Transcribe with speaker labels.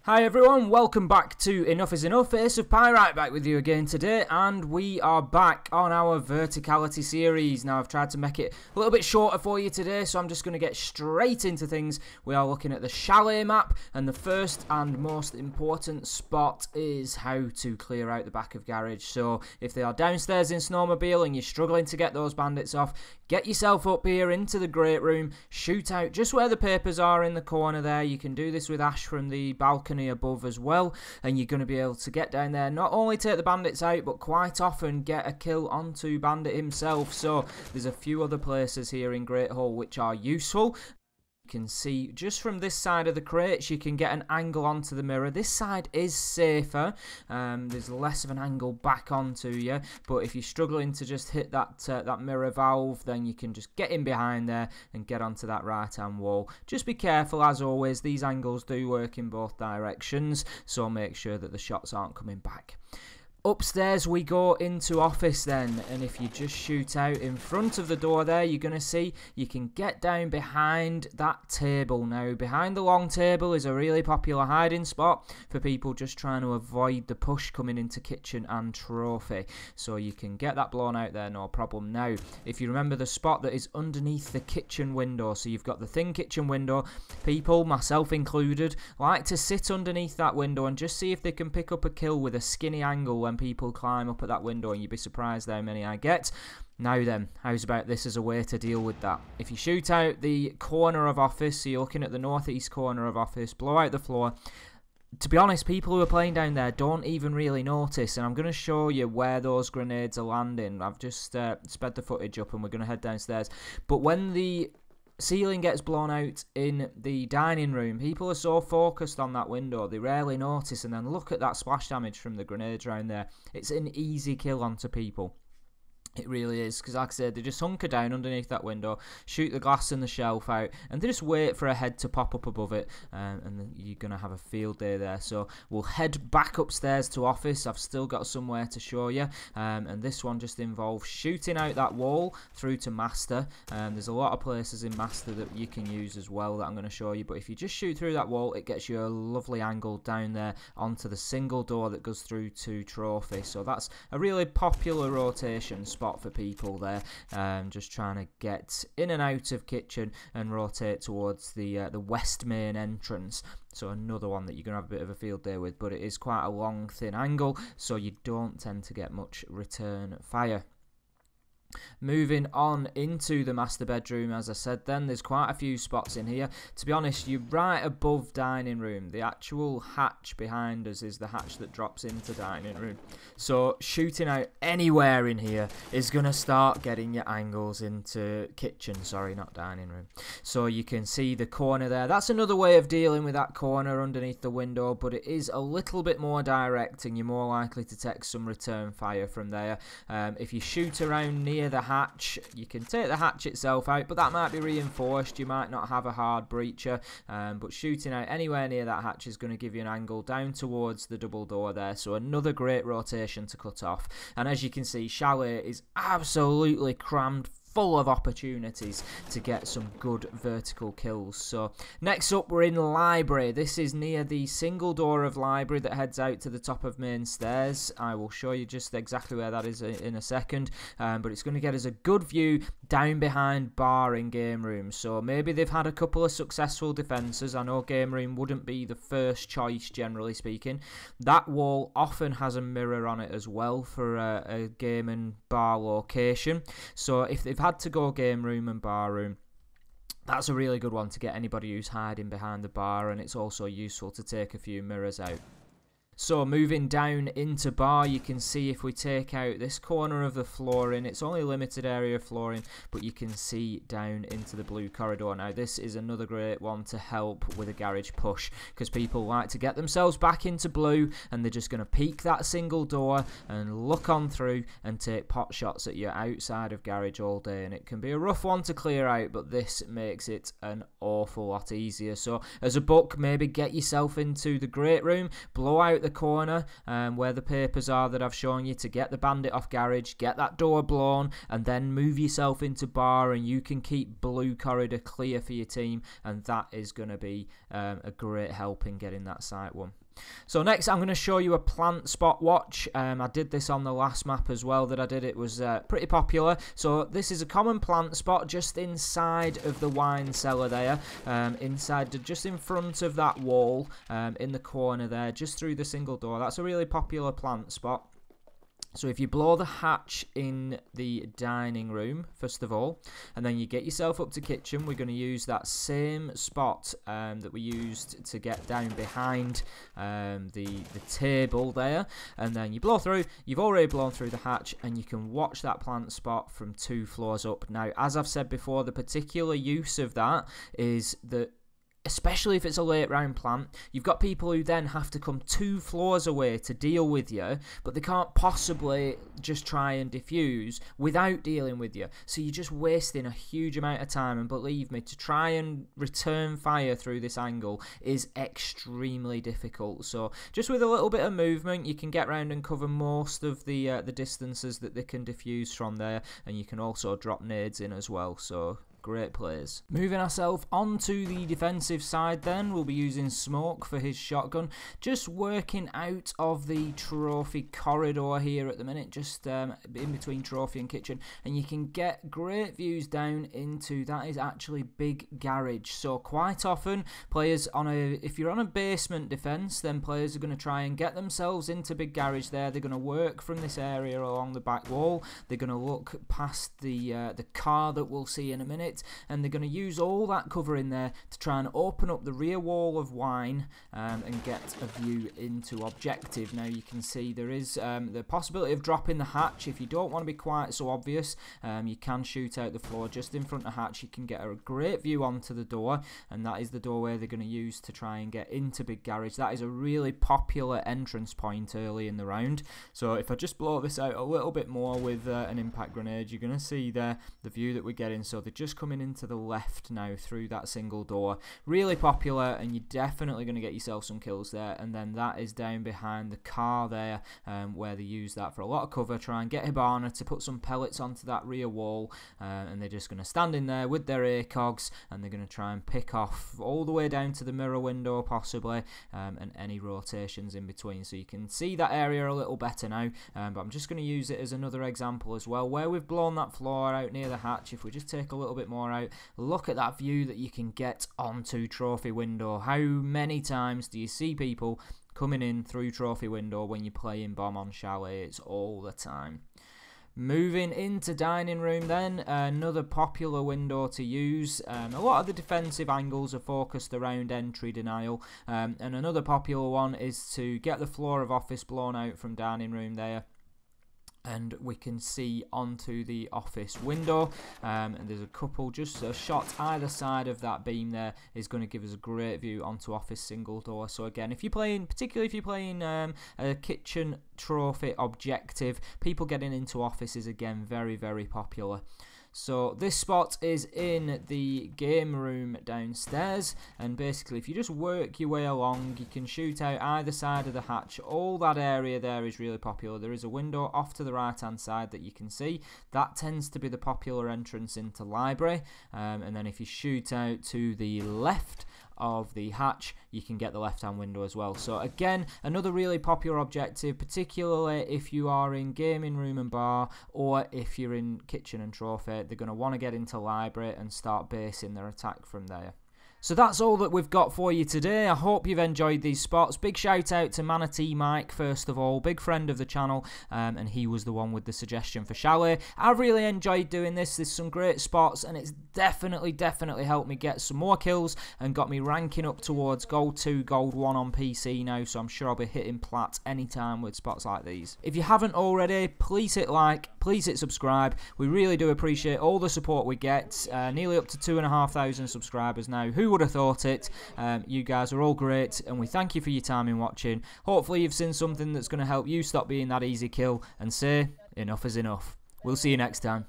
Speaker 1: Hi everyone, welcome back to Enough is Enough. Ace of Pyrite back with you again today, and we are back on our verticality series. Now I've tried to make it a little bit shorter for you today, so I'm just going to get straight into things. We are looking at the Chalet map, and the first and most important spot is how to clear out the back of garage. So if they are downstairs in Snowmobile and you're struggling to get those bandits off, get yourself up here into the great room, shoot out just where the papers are in the corner there. You can do this with Ash from the balcony above as well, and you're going to be able to get down there, not only take the bandits out, but quite often get a kill onto Bandit himself. So there's a few other places here in Great Hall which are useful. You can see just from this side of the crates you can get an angle onto the mirror. This side is safer, there's less of an angle back onto you, but if you're struggling to just hit that mirror valve, then you can just get in behind there and get onto that right hand wall. Just be careful, as always, these angles do work in both directions, so make sure that the shots aren't coming back. Upstairs we go into office then, and if you just shoot out in front of the door there, you're going to see you can get down behind that table. Now behind the long table is a really popular hiding spot for people just trying to avoid the push coming into kitchen and trophy, so you can get that blown out there, no problem. Now if you remember the spot that is underneath the kitchen window, so you've got the thin kitchen window, people, myself included, like to sit underneath that window and just see if they can pick up a kill with a skinny angle when people climb up at that window, and you'd be surprised how many I get. Now then, how's about this as a way to deal with that? If you shoot out the corner of office, so you're looking at the northeast corner of office, blow out the floor. To be honest, people who are playing down there don't even really notice, and I'm going to show you where those grenades are landing. I've just sped the footage up and we're going to head downstairs. But when the ceiling gets blown out in the dining room, people are so focused on that window they rarely notice, and then look at that splash damage from the grenades around there. It's an easy kill onto people. It really is, because like I said, they just hunker down underneath that window, shoot the glass and the shelf out, and they just wait for a head to pop up above it, and then you're going to have a field day there. So we'll head back upstairs to office. I've still got somewhere to show you, and this one just involves shooting out that wall through to master. There's a lot of places in master that you can use as well that I'm going to show you, but if you just shoot through that wall, it gets you a lovely angle down there onto the single door that goes through to trophy. So that's a really popular rotation spot for people there, just trying to get in and out of kitchen and rotate towards the west main entrance. So another one that you're going to have a bit of a field day with, but it is quite a long thin angle, so you don't tend to get much return fire. Moving on into the master bedroom, as I said then, there's quite a few spots in here. To be honest, you're right above dining room. The actual hatch behind us is the hatch that drops into dining room. So shooting out anywhere in here is going to start getting your angles into kitchen, sorry, not dining room. So you can see the corner there. That's another way of dealing with that corner underneath the window, but it is a little bit more direct, and you're more likely to take some return fire from there. If you shoot around near the hatch, you can take the hatch itself out, but that might be reinforced. You might not have a hard breacher, but shooting out anywhere near that hatch is going to give you an angle down towards the double door there. So another great rotation to cut off. And as you can see, Chalet is absolutely crammed full of opportunities to get some good vertical kills. So next up, we're in library. This is near the single door of library that heads out to the top of main stairs. I will show you just exactly where that is in a second, but it's going to get us a good view down behind bar in game room. So maybe they've had a couple of successful defences. I know game room wouldn't be the first choice, generally speaking. That wall often has a mirror on it as well for a game and bar location. So if they've had to go game room and bar room, that's a really good one to get anybody who's hiding behind the bar, and it's also useful to take a few mirrors out. So moving down into bar, you can see if we take out this corner of the flooring, it's only a limited area of flooring, but you can see down into the blue corridor. Now this is another great one to help with a garage push, because people like to get themselves back into blue, and they're just going to peek that single door and look on through and take pot shots at you outside of garage all day, and it can be a rough one to clear out, but this makes it an awful lot easier. So as a book, maybe get yourself into the great room, blow out the corner where the papers are that I've shown you to get the bandit off garage, get that door blown, and then move yourself into bar, and you can keep blue corridor clear for your team, and that is going to be a great help in getting that site won. So next I'm going to show you a plant spot watch. I did this on the last map as well that I did. It was pretty popular. So this is a common plant spot just inside of the wine cellar there, just in front of that wall, in the corner there, just through the single door. That's a really popular plant spot. So if you blow the hatch in the dining room, first of all, and then you get yourself up to kitchen, we're going to use that same spot that we used to get down behind the table there. And then you blow through, you've already blown through the hatch, and you can watch that plant spot from 2 floors up. Now, as I've said before, the particular use of that is that, especially if it's a late round plant, you've got people who then have to come 2 floors away to deal with you, but they can't possibly just try and defuse without dealing with you. So you're just wasting a huge amount of time, and believe me, to try and return fire through this angle is extremely difficult. So just with a little bit of movement, you can get around and cover most of the distances that they can defuse from there, and you can also drop nades in as well. So great plays. Moving ourselves onto the defensive side then, we'll be using Smoke for his shotgun. Just working out of the trophy corridor here at the minute, just in between trophy and kitchen, and you can get great views down into, that is actually big garage. So quite often players if you're on a basement defense, then players are going to try and get themselves into big garage there. They're going to work from this area along the back wall. They're going to look past the car that we'll see in a minute, and they're going to use all that cover in there to try and open up the rear wall of wine and get a view into objective. Now you can see there is the possibility of dropping the hatch. If you don't want to be quite so obvious, you can shoot out the floor just in front of the hatch. You can get a great view onto the door, and that is the doorway they're going to use to try and get into big garage. That is a really popular entrance point early in the round. So if I just blow this out a little bit more with an impact grenade, you're going to see there the view that we're getting. So they're just coming into the left now through that single door. Really popular, and you're definitely going to get yourself some kills there. And then that is down behind the car there, where they use that for a lot of cover. Try and get Hibana to put some pellets onto that rear wall, and they're just going to stand in there with their ACOGs, and they're going to try and pick off all the way down to the mirror window possibly, and any rotations in between. So you can see that area a little better now, but I'm just going to use it as another example as well, where we've blown that floor out near the hatch. If we just take a little bit more out, look at that view that you can get onto trophy window. How many times do you see people coming in through trophy window when you're playing bomb on Chalet? It's all the time. Moving into dining room then, another popular window to use. A lot of the defensive angles are focused around entry denial, and another popular one is to get the floor of office blown out from dining room there, and we can see onto the office window, and there's a couple, just a shot either side of that beam there is going to give us a great view onto office single door. So again, if you're playing, particularly if you're playing a kitchen trophy objective, people getting into office is again very, very popular. So this spot is in the game room downstairs, and basically if you just work your way along, you can shoot out either side of the hatch. All that area there is really popular. There is a window off to the right hand side that you can see. That tends to be the popular entrance into library, and then if you shoot out to the left of the hatch, you can get the left hand window as well. So again, another really popular objective, particularly if you are in gaming room and bar, or if you're in kitchen and trophy. They're going to want to get into library and start basing their attack from there. So that's all that we've got for you today. I hope you've enjoyed these spots. Big shout out to Manatee Mike, first of all, big friend of the channel, and he was the one with the suggestion for Chalet. I've really enjoyed doing this. There's some great spots, and it's definitely helped me get some more kills and got me ranking up towards Gold 2, Gold 1 on PC now, so I'm sure I'll be hitting plat anytime with spots like these. If you haven't already, please hit like, please hit subscribe. We really do appreciate all the support we get. Nearly up to 2,500 subscribers now. Who would have thought it? You guys are all great, and we thank you for your time in watching. Hopefully you've seen something that's going to help you stop being that easy kill and say enough is enough. We'll see you next time.